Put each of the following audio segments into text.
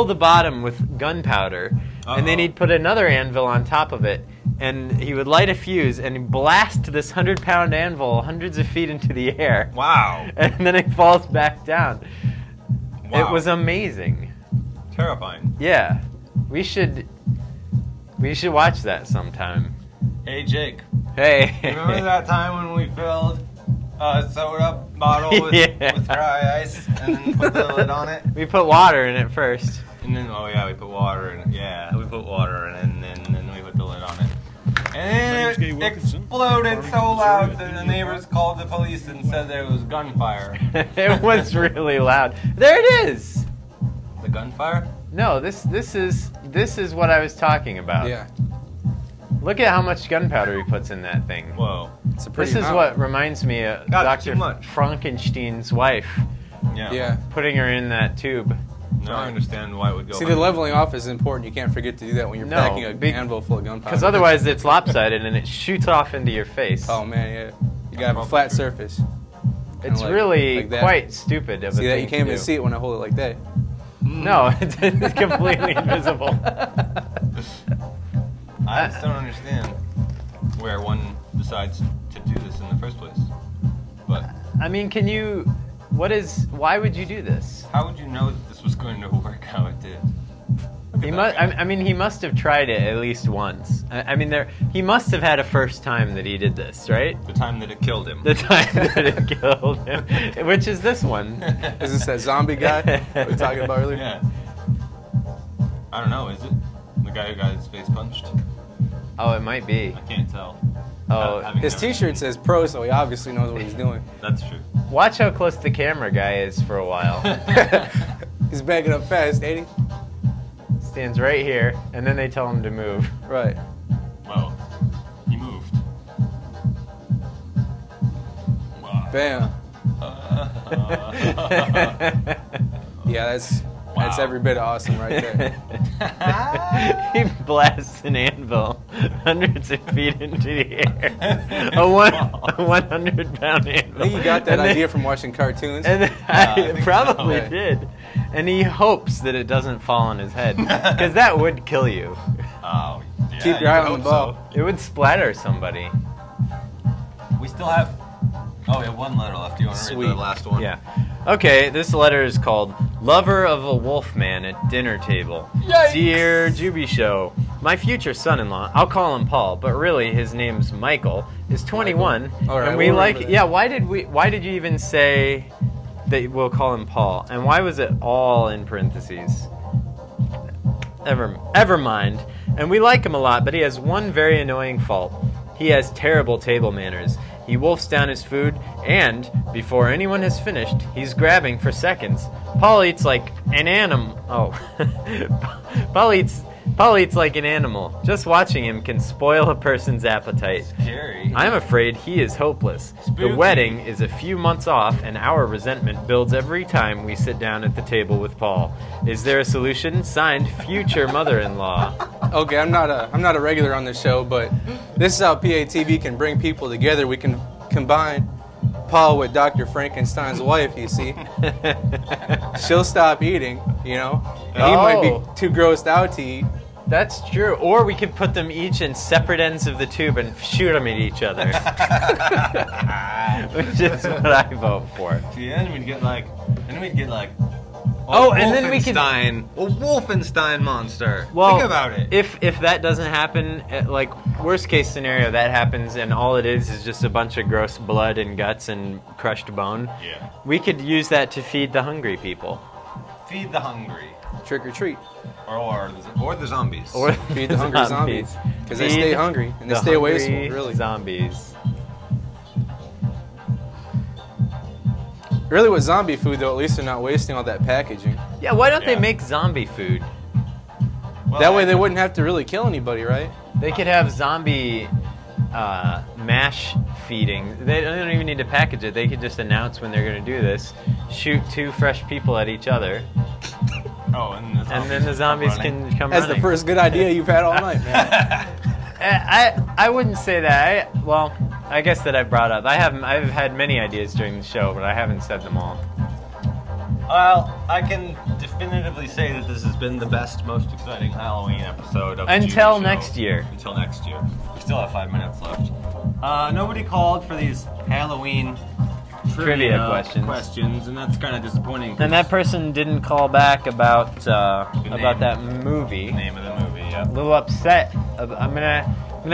fill the bottom with gunpowder, and then he'd put another anvil on top of it, and he would light a fuse and blast this 100-pound anvil hundreds of feet into the air. Wow. And then it falls back down. Wow. It was amazing. Terrifying. Yeah. We should watch that sometime. Hey, Jake. Hey. Remember that time when we filled a soda bottle with dry ice and then put the lid on it? We put water in it first. And then, we put water in it. Yeah, we put water in it, and then we put the lid on it. And then it exploded so loud that the neighbors called the police and said there was gunfire. It was really loud. There it is. The gunfire? No, this is what I was talking about. Yeah. Look at how much gunpowder he puts in that thing. Whoa. It's a pretty This is amount. what reminds me of Dr. Frankenstein's wife. Yeah. Putting her in that tube. Now I understand why it would go. See, the leveling off is important. You can't forget to do that when you're packing an anvil full of gunpowder. Because otherwise it's lopsided and it shoots off into your face. Oh, man, yeah. You got to have a flat surface. It's really quite stupid of a thing. See that? You can't even see it when I hold it like that. No, it's completely invisible. I just don't understand where one decides to do this in the first place. But I mean, why would you do this? How would you know that this was going to work how it did? He must have tried it at least once. He must have had a first time that he did this, right? The time that it killed him. The time that it killed him, which is this one. Is this that zombie guy we were talking about earlier? Yeah. I don't know, is it? The guy who got his face punched? Oh, it might be. I can't tell. Oh, his T-shirt says pro, so he obviously knows what he's doing. That's true. Watch how close the camera guy is for a while. He's backing up fast, ain't he? Stands right here, and then they tell him to move. Right. Well, he moved. Wow. Bam. Yeah, that's every bit awesome right there. He blasts an anvil hundreds of feet into the air. A 100-pound anvil. I think you got that idea from watching cartoons. And I probably did. And he hopes that it doesn't fall on his head, because that would kill you. Oh, yeah, keep your eye on the ball. So. It would splatter somebody. We still have. Oh, we have one letter left. Do you want to read the last one? Yeah. Okay, this letter is called Lover of a Wolfman at Dinner Table. Yikes. Dear Jubi Show, my future son-in-law, I'll call him Paul, but really his name's Michael, is 21. All right, and we why did you even say that we'll call him Paul? And why was it all in parentheses? Ever mind. And we like him a lot, but he has one very annoying fault. He has terrible table manners. He wolfs down his food, and, before anyone has finished, he's grabbing for seconds. Paul eats like an animal. Oh. Paul eats like an animal. Just watching him can spoil a person's appetite. Scary. I'm afraid he is hopeless. Spooky. The wedding is a few months off, and our resentment builds every time we sit down at the table with Paul. Is there a solution? Signed, future mother-in-law. Okay, I'm not a regular on the show, but this is how PATV can bring people together. We can combine Paul with Dr. Frankenstein's wife, you see. She'll stop eating, you know. And he might be too grossed out to eat. That's true. Or we could put them each in separate ends of the tube and shoot them at each other. Which is what I vote for. See, then we'd get like and then we can a Wolfenstein monster. Well, think about it. If that doesn't happen, like worst case scenario, that happens and all it is just a bunch of gross blood and guts and crushed bone. Yeah. We could use that to feed the hungry people. Feed the hungry. Trick or treat. Or the zombies. Or feed the hungry zombies. Because they stay hungry and they stay wasteful, really. Zombies. Really with zombie food, though, at least they're not wasting all that packaging. Yeah, why don't they make zombie food? Well, that way they wouldn't have to really kill anybody, right? They could have zombie mash feeding. They don't even need to package it. They could just announce when they're going to do this, shoot 2 fresh people at each other. Oh, and then the zombies can come That's running. the first good idea you've had all night, man. I wouldn't say that. I guess that I brought up. I've had many ideas during the show, but I haven't said them all. Well, I can definitively say that this has been the best, most exciting Halloween episode of the Until Jubi Show. next year. Until next year. We still have 5 minutes left. Nobody called for these Halloween Trivia questions, and that's kind of disappointing. And that person didn't call back about that movie. The name of the movie, yeah. A little upset. I'm gonna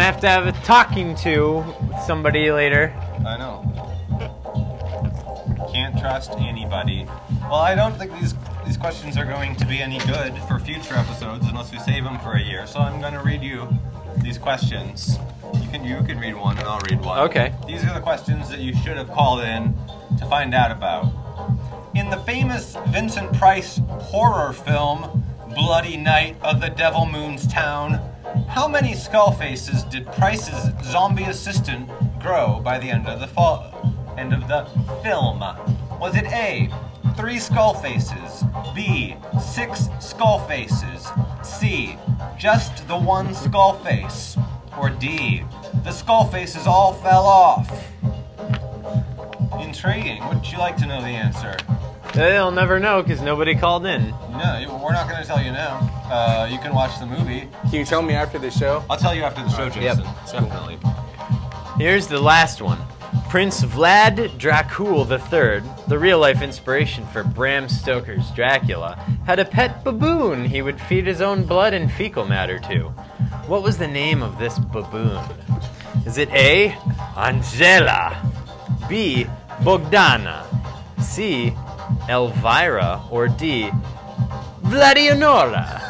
have to have a talking to with somebody later. I know. Can't trust anybody. Well, I don't think these questions are going to be any good for future episodes unless we save them for a year. So I'm going to read you these questions. You can read one and I'll read one. Okay. These are the questions that you should have called in to find out about. In the famous Vincent Price horror film Bloody Night of the Devil Moon's Town, how many skull faces did Price's zombie assistant grow by the end of the film? Was it A, 3 skull faces, B, 6 skull faces, C, just the 1 skull face, or D, the skull faces all fell off? Intriguing. Would you like to know the answer? They'll never know because nobody called in. No, we're not going to tell you now. You can watch the movie. Can you tell me after the show? I'll tell you after the show, Jason. Yep. Definitely. Here's the last one. Prince Vlad Dracul III, the real-life inspiration for Bram Stoker's Dracula, had a pet baboon he would feed his own blood and fecal matter to. What was the name of this baboon? Is it A, Angela, B, Bogdana, C, Elvira, or D, Vladionora,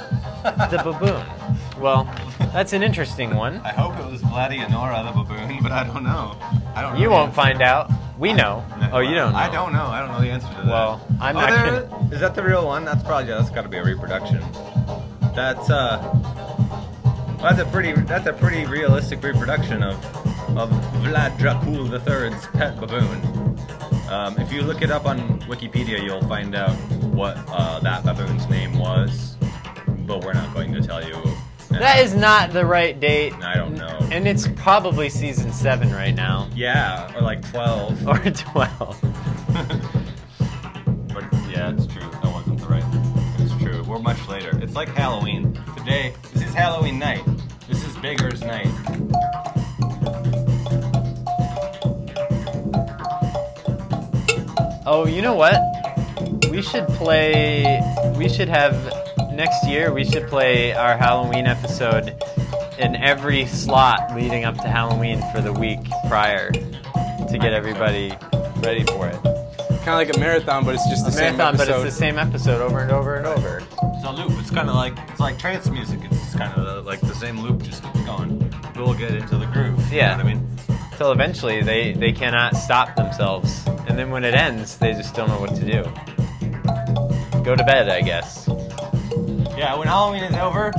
the baboon? Well, that's an interesting one. I hope it was Vladionora the baboon, but I don't know. You won't find out. We know. Oh, you don't know. I don't know. I don't know the answer to that. Well, I'm not gonna... Is that the real one? That's got to be a reproduction. That's a pretty realistic reproduction of Vlad Dracul III's pet baboon. If you look it up on Wikipedia, you'll find out what that baboon's name was, but we're not going to tell you. That is not the right date. I don't know. And it's probably season 7 right now. Yeah, or like 12. Or 12. But yeah, it's true. That wasn't the right. It's true. We're much later. It's like Halloween. Today, this is Halloween night. This is Bigger's night. Oh, you know what? Next year, we should play our Halloween episode in every slot leading up to Halloween for the week prior to get everybody ready for it. Kind of like a marathon, but it's just the same episode. But it's the same episode over and over and over. It's a loop. It's kind of like trance music. It's kind of like the same loop, just keeps going. We'll get into the groove. Yeah. You know what I mean? Till eventually they cannot stop themselves. And then when it ends, they just don't know what to do. Go to bed, I guess. Yeah, when Halloween is over,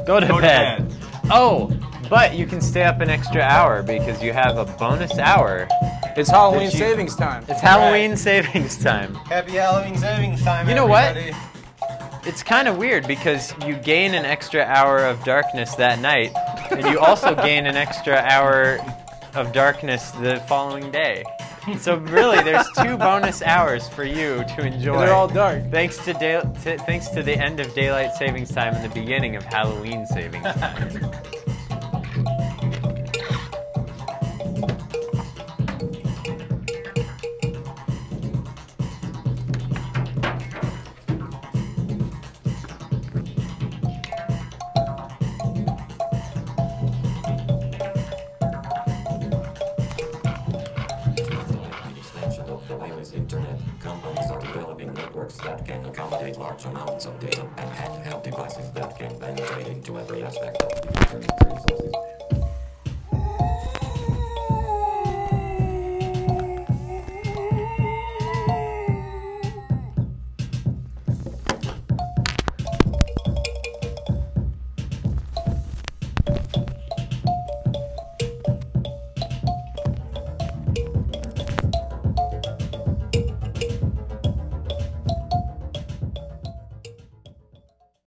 go to bed. Oh, but you can stay up an extra hour because you have a bonus hour. It's Halloween savings time. It's Halloween savings time. Happy Halloween savings time, You know everybody. what? It's kind of weird because you gain an extra hour of darkness that night, and you also gain an extra hour of darkness the following day. So really, there's 2 bonus hours for you to enjoy. And they're all dark. Thanks to the end of daylight savings time and the beginning of Halloween savings time. Internet companies are developing networks that can accommodate large amounts of data and handheld devices that can penetrate into every aspect of the resources.